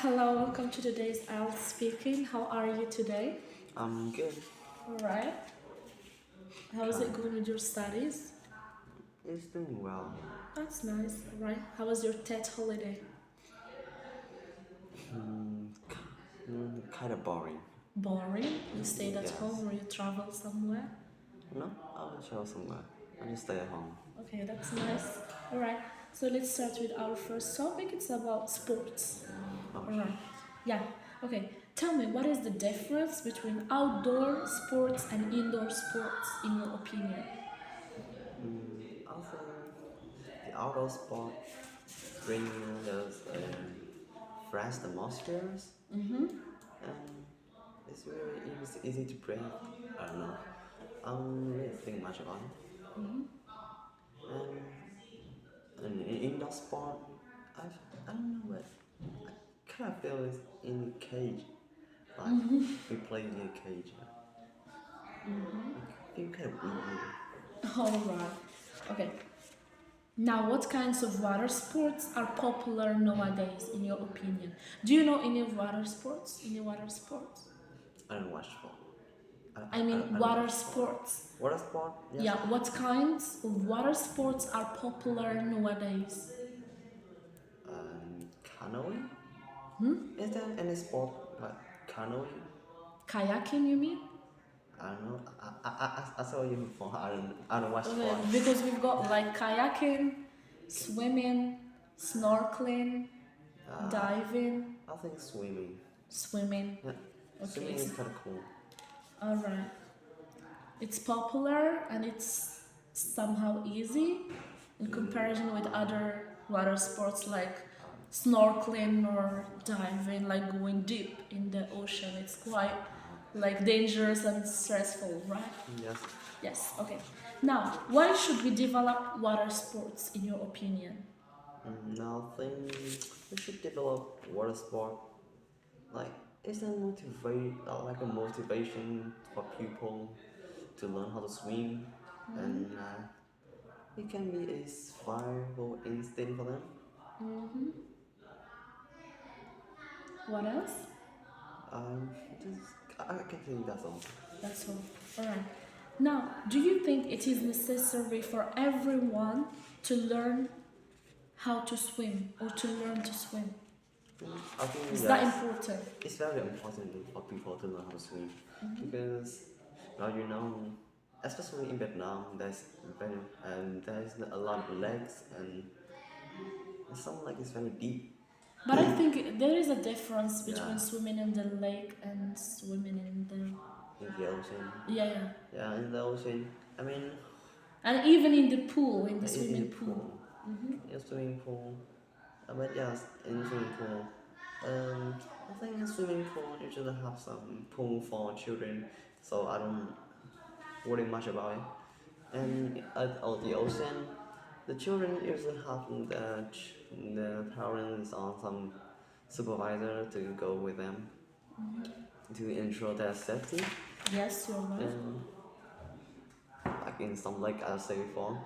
Hello, welcome to today's IELTS speaking. How are you today? I'm good. Alright. How is it Kind. going with your studies? It's doing well. That's nice. Alright. How was your TED holiday? Kind of boring. Boring? You stayed at Yes. home or you traveled somewhere? No, I'll travel somewhere. I just stay at home. Okay, that's nice. Alright. So let's start with our first topic. It's about sports. Oh, Alright. Yeah. Okay. Tell me, what is the difference between outdoor sports and indoor sports in your opinion? I think the outdoor sport bring those fresh atmospheres and it's very easy to breathe. I don't know. I don't really think much about it. And in indoor sport, I I don't know what I kind of feel it's in a cage. Like we play in a cage. I feel kind of weird. Alright. Okay. Now, what kinds of water sports are popular nowadays, in your opinion? Do you know any water sports? Any water sports? I don't watch sport. I mean, I don't water watch sport. sports. Water sport? Yes. Yeah, what kinds of water sports are popular nowadays? Canoeing? Is there any sport like canoeing? Kayaking, you mean? I don't know. I saw you before. I don't watch Okay, sport. because we've got like kayaking, swimming, snorkeling, diving, I think swimming. swimming. Yeah. Okay, Swimming is kind of cool. alright. It's popular and it's somehow easy in comparison with other water sports like snorkeling or diving, like going deep in the ocean. It's quite like dangerous and stressful, right? Yes. Yes, okay. Now, why should we develop water sports in your opinion? Now I think we should develop water sport. Like, is that like a motivation for people to learn how to swim, and it can be a survival instinct for them. What else? Just I can think that's all. That's all. Alright. Now, do you think it is necessary for everyone to learn how to swim or to learn to swim? I think Is that yes, important? it's very important for people to learn how to swim because now you know, especially in Vietnam, there's a lot of lakes and some lake is very deep. But I think there is a difference between Yeah. swimming in the lake and swimming in the In the ocean. yeah. Yeah, in the ocean. I mean, And even in the pool, in the in swimming the pool. in swimming pool. But yes, in swimming pool. I think in swimming pool you should have some pool for children, so I don't worry much about it. And at the ocean, the children usually have the parents or some supervisor to go with them to ensure their safety. Yes, you're right. And like in some lake, I say before,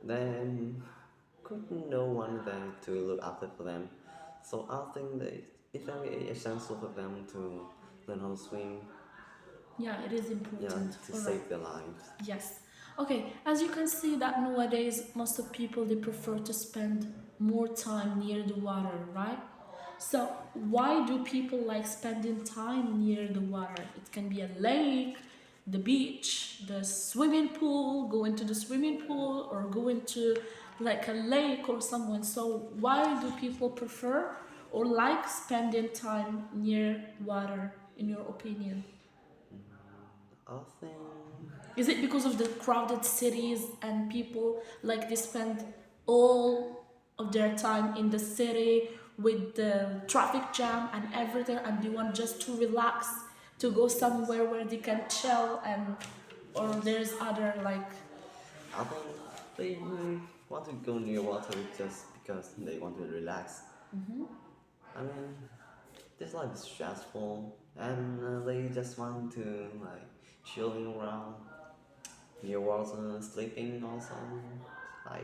then could no one there to look after for them. So I think that it's very essential for them to learn how to swim, Yeah, it is yeah, important. to Alright. save their lives. Yes. Okay, as you can see that nowadays most of people they prefer to spend more time near the water, right? So why do people like spending time near the water? It can be a lake, the beach, the swimming pool, going to the swimming pool or going to like a lake or somewhere. So why do people prefer or like spending time near water in your opinion? I think Is it because of the crowded cities and people like they spend all of their time in the city with the traffic jam and everything and they want just to relax to go somewhere where they can chill and or there's other like I think they want to go near water just because they want to relax. I mean, this life is stressful, and they just want to like chilling around near water, sleeping also, like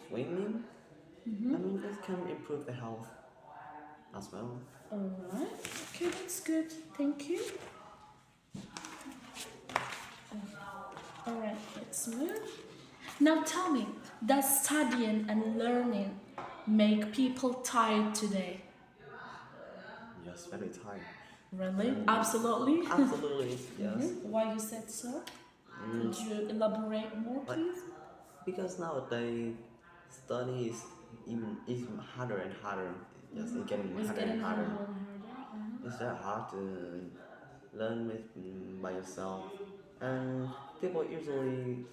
swimming. I mean, it can improve the health. as well. Alright, okay, that's good. Thank you. Alright, let's move. Now tell me, does studying and learning make people tired today? Yes, very tired. Really? And Absolutely? absolutely, yes. Why you said so? Mm, Could you elaborate more, like please? because nowadays study is even harder and harder. Yes, it's getting It's harder getting and harder harder. and harder. It's very hard to learn by yourself, and people usually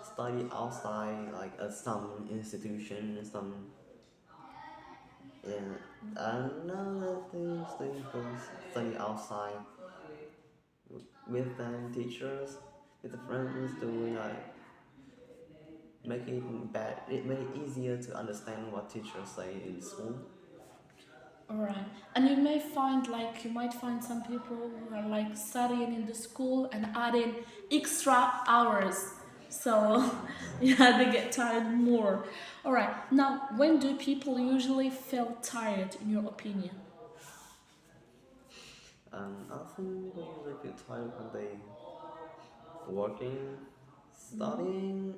study outside, like at some institution, some yeah. Another thing, people study outside with teachers, with the friends, to like make it bad. It make it easier to understand what teachers say in school. Alright. And you might find some people who are like studying in the school and adding extra hours. So Yes. yeah, they get tired more. Alright. Now, when do people usually feel tired in your opinion? I think people usually feel tired when they working, studying,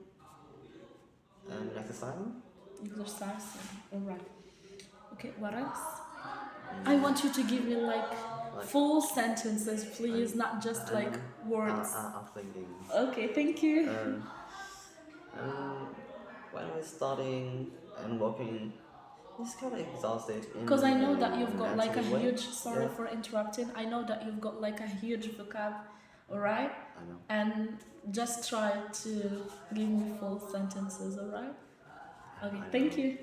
and exercising. Exercising. Alright. Okay, what else? I Mm, want you to give me like like full sentences, please, I'm, not just I like know. words. I'm thinking. Okay, thank you. Um, and when we're studying and working, it's kind of exhausted Because I in know that a you've got like a mentally way. huge, sorry Yeah, for interrupting, I know that you've got like a huge vocab, alright? I know. And just try to give me full sentences, alright? Okay, I thank know. you.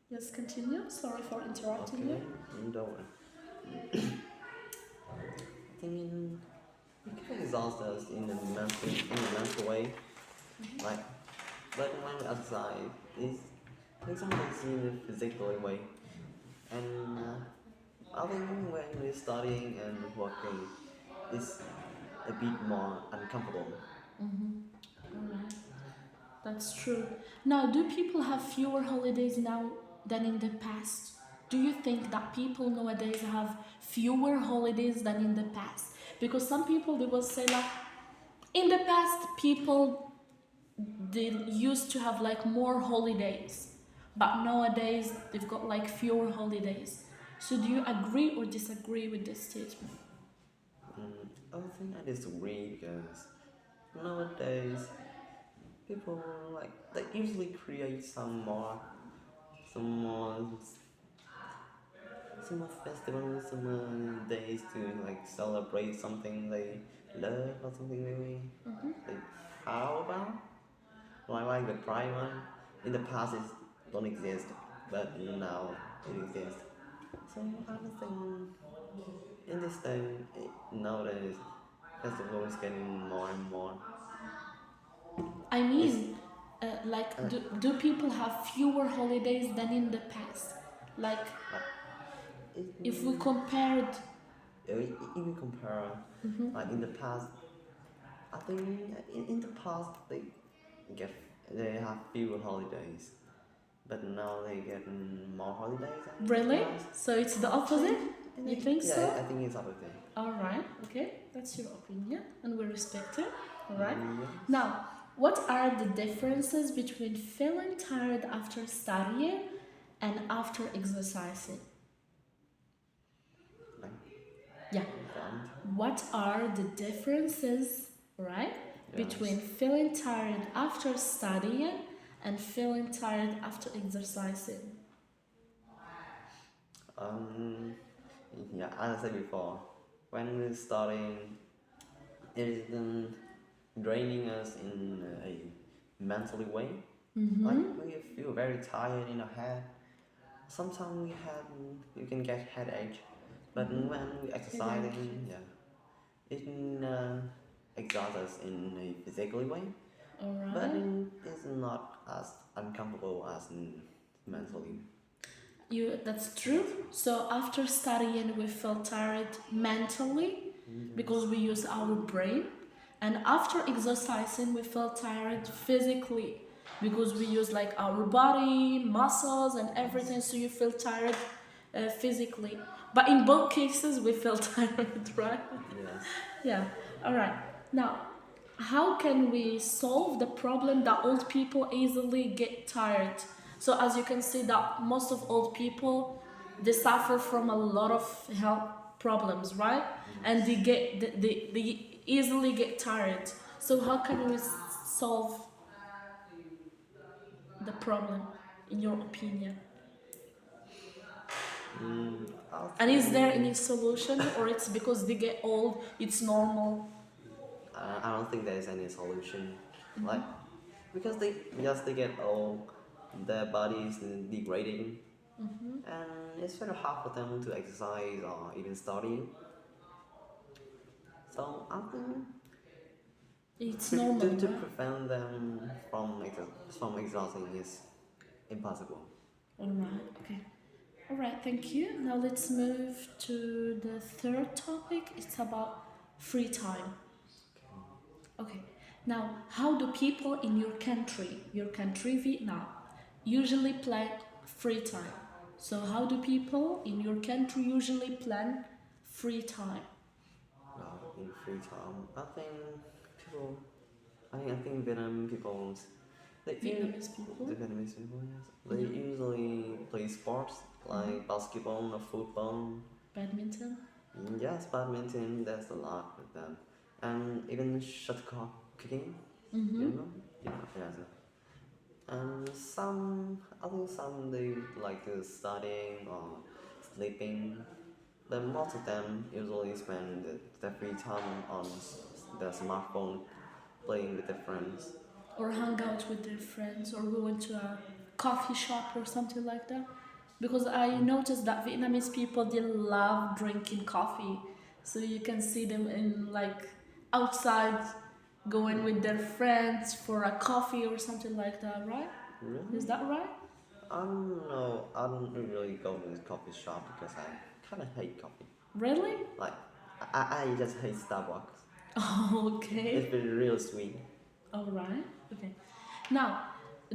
Yes, continue. Sorry for interrupting you. Okay, don't worry. I think it can exhaust us in a mental way. Like, but when we exercise, it's sometimes in a physical way. And I think when we're studying and working, it's a bit more uncomfortable. Alright, that's true. Now, do people have fewer holidays now than in the past? Do you think that people nowadays have fewer holidays than in the past? Because some people they will say like in the past people they used to have like more holidays, but nowadays they've got like fewer holidays. So do you agree or disagree with this statement? I think I disagree because nowadays people like they usually create some more some more festivals, some days to like celebrate something they love or something they proud about. Like the Pride one, in the past it don't exist, but now it exists. So I don't think in this time nowadays festival is getting more and more. I It's mean, like, do people have fewer holidays than in the past? Like, like it, if we compared, if we compare like in the past, I think in the past get they have fewer holidays, but now they get more holidays than in the really? past. So it's the I think, opposite? You think yeah, so? I think it's everything. Alright, okay, that's your opinion, and we respect it. Alright. Yes. Now, what are the differences between feeling tired after studying and after exercising? Like, Yeah. fun. What are the differences, right, Yes. between feeling tired after studying and feeling tired after exercising? Um, yeah, as I said before, when we're studying, it is draining us in a mentally way. Like we feel very tired in our head. Sometimes you can get headache, but when we Headache. exercising, yeah, it exhausts us in a physical way, but Alright. it is not as uncomfortable as mentally. That's true. So after studying we feel tired mentally because Yes. we use our brain, and after exercising we feel tired physically because we use like our body, muscles and everything, so you feel tired physically. But in both cases, we feel tired, right? Yes. Yeah. All right. Now, how can we solve the problem that old people easily get tired? So as you can see, that most of old people, they suffer from a lot of health problems, right? And they Yes. get they easily get tired. So how can we solve the problem, in your opinion? I And is there any think solution, or it's because they get old, it's normal? I don't think there's any solution. Like because they yes they get old, their body is degrading, and it's very hard for them to exercise or even study. So I think It's normal, to right? prevent them from exhausting is impossible. All right. Okay. All right. Thank you. Now let's move to the third topic. It's about free time. Okay. Now, how do people in your country, Vietnam, usually plan free time? So, how do people in your country usually plan free time? In free time, people. I think Vietnam people. Vietnamese people, The Vietnamese people, yes. They yeah, usually play sports like basketball or football. badminton. Yes, badminton. There's a lot with them, and even shuttlecock kicking. Mm-hmm. You know? Yeah, yes. And I think some they like to studying or sleeping. Then most of them usually spend their free time on their smartphone, playing with their friends. Or hang out with their friends, or go into a coffee shop or something like that. Because I noticed that Vietnamese people, they love drinking coffee, so you can see them in like outside going with their friends for a coffee or something like that, right? Is Really? that right? I don't know. I don't really go to the coffee shop because I kind of hate coffee. Really? Like, I just hate Starbucks. Okay. It's been real sweet. All right. Okay. Now,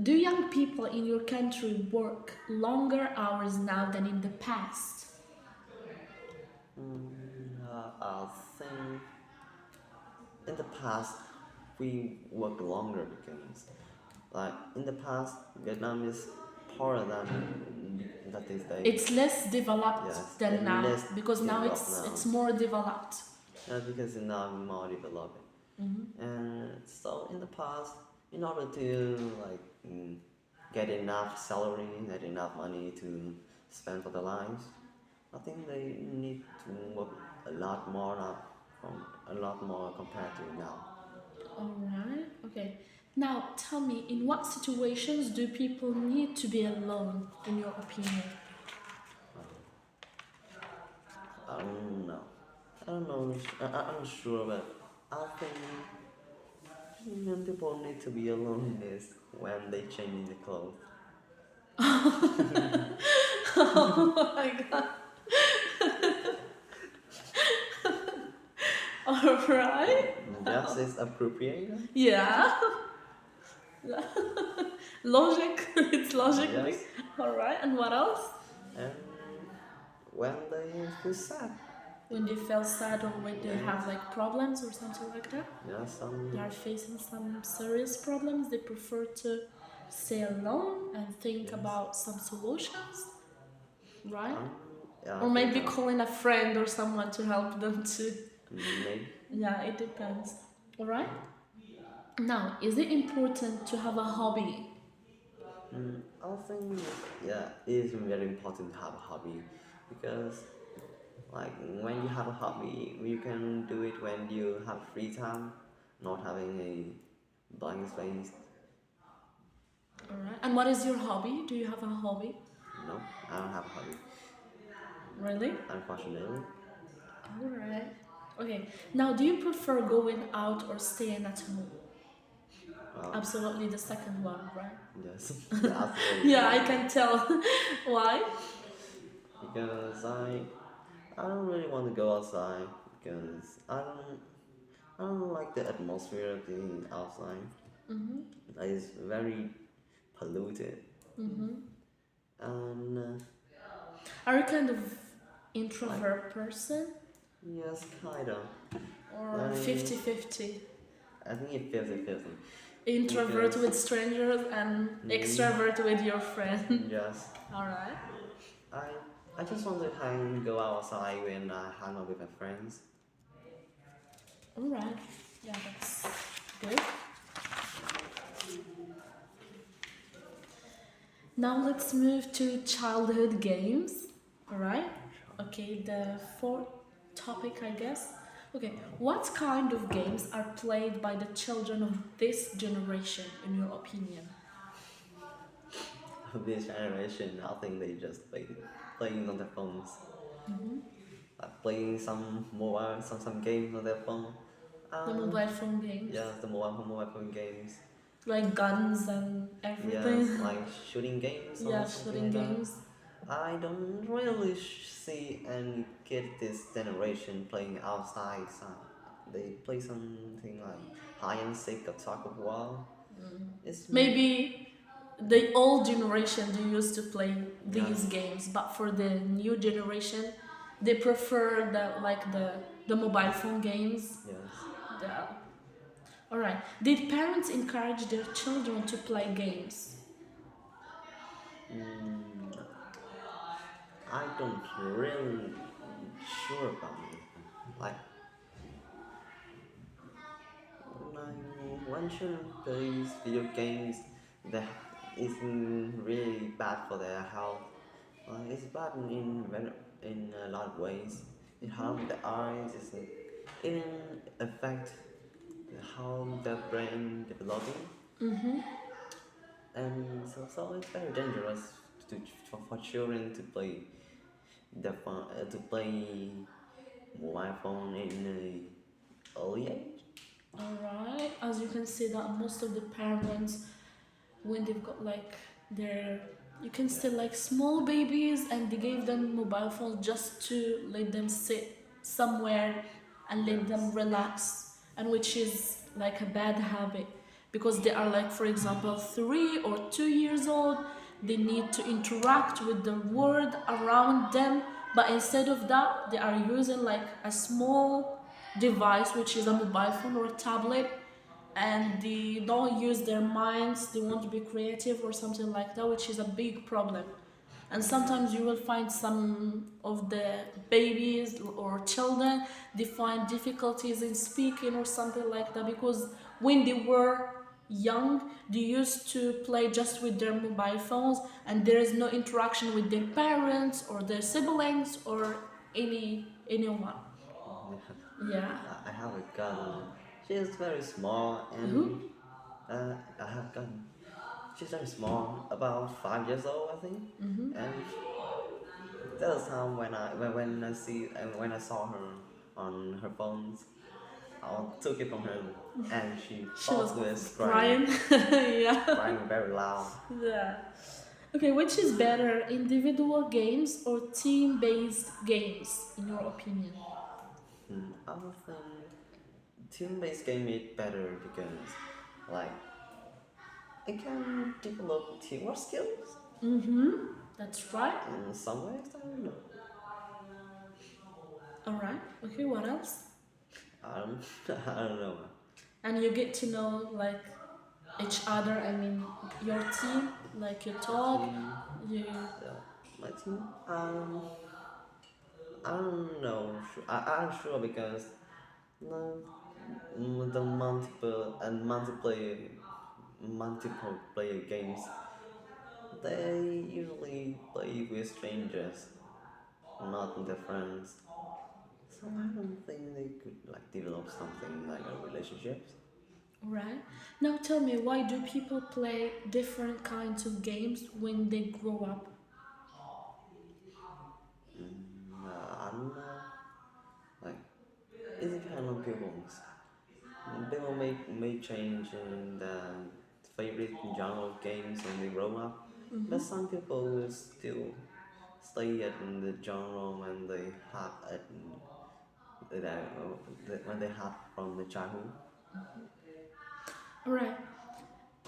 do young people in your country work longer hours now than in the past? I think in the past we work longer because, like, in the past Vietnam is poorer than these days. It's less developed Yes, than and now less because now developed it's now. it's more developed. Because now we're more developed. And so in the past, in order to like get enough salary, get enough money to spend for their lives, I think they need to work a lot more now, a lot more compared to now. All right. Okay. Now tell me, in what situations do people need to be alone, in your opinion? I don't know. I don't know. I'm not sure, but I think when people need to be alone is when they change the clothes. Oh my god. All right. Yes, it's appropriate. Yeah. Logic. It's logically. Yes, All right. And what else? and when they feel sad. When they feel sad or when they have Yes, like problems or something like that, yes, they are facing some serious problems, they prefer to stay alone and think yes. about some solutions, right? Um, yeah, Or I think maybe calling a friend or someone to help them too. maybe. Yeah, it depends. All right. Now, is it important to have a hobby? I think yeah, it is very important to have a hobby because like when you have a hobby, you can do it when you have free time, not having a blank space. All right. And what is your hobby? Do you have a hobby? No, I don't have a hobby, Really? unfortunately. All right. Okay. Now, do you prefer going out or staying at home? Well, Absolutely the second one, right? yes, the answer is Yeah, I no can tell. Why? because I don't really want to go outside because I don't like the atmosphere of the outside. It's very polluted, and Are you kind of Like, introvert person yes, kinda. or Like, 50-50? I think it 50-50 Introvert because with strangers and extrovert with your friend. yes, Alright. I I just want to go outside when I hang out with my friends. Alright. Yeah, that's good. Now let's move to childhood games. Alright? Okay, the fourth topic, I guess. Okay, what kind of games are played by the children of this generation, in your opinion? This generation, I think they just playing on their phones, like playing some games on their phone. The Um, mobile phone games, yes, the mobile phone games. like guns and Yes, everything. like shooting games or Yeah, something shooting like that. games. I don't really see any kid this generation playing outside. So they play something like hide and seek or talk of war. It's Maybe the old generation they used to play these yes, games, but for the new generation, they prefer the mobile phone games. yes. The, all right. Did parents encourage their children to play games? Mm, I don't really sure about it. Like, when children plays video games, that isn't really bad for their health. It's bad in a lot of ways. It harms the eyes. It even affect how the brain developing, and so it's very dangerous for children to play to play mobile phone in a early age. All right. As you can see, that most of the parents, when they've got like their, you can Yeah. see like small babies, and they gave them mobile phones just to let them sit somewhere and let them Yes. relax, and which is like a bad habit, because they are like, for example, 3 or 2 years old. They need to interact with the world around them, but instead of that they are using like a small device, which is a mobile phone or a tablet, and they don't use their minds. They want to be creative or something like that, which is a big problem. And sometimes you will find some of the babies or children, they find difficulties in speaking or something like that, because when they were young they used to play just with their mobile phones, and there is no interaction with their parents or their siblings or anyone. Yeah. I have a gun. She is very small, Who? and I have gun. She's very small, about 5 years old, I think. And that was time when I see and when I saw her on her phones, I took it from her, and she She was always crying, crying. Yeah. crying very loud. Yeah. Okay, which is better, individual games or team based games, in your opinion? I think team-based game is better because, like, it can develop teamwork skills Mm-hmm. That's right. in some ways. I don't know. Alright. Okay, what else? I don't, I don't know. And you get to know like each other, I mean your team, like you talk, Team, you yeah, my team. I don't know. I'm sure because no, the multiple player games, they usually play with strangers, not their friends. So I don't think they could like develop something like a relationship. right. Now tell me, why do people play different kinds of games when they grow up? I don't know. Like it depends on people's. People may change in the favorite genre of games when they grow up, but some people will still stay at the genre when they have from the childhood. Alright.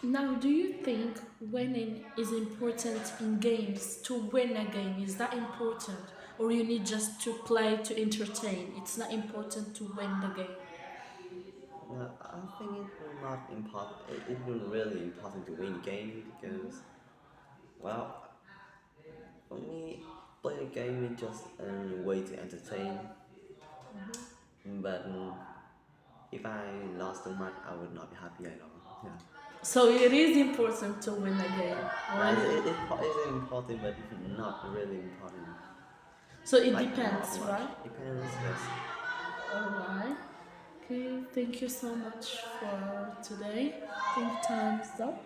Now, do you think winning is important in games? To win a game, is that important? Or you need just to play to entertain? It's not important to win the game. I think it will not important. It will really important to win game because, well, for me, play a game is just a way to entertain. But if I lost too much, I would not be happy at all. Yeah. So it is important to win a game. Yeah, Right? it is important, but not really important. So it Like not depends, much. right? Depends, yes. Alright. Okay, thank you so much for today. I think time's up.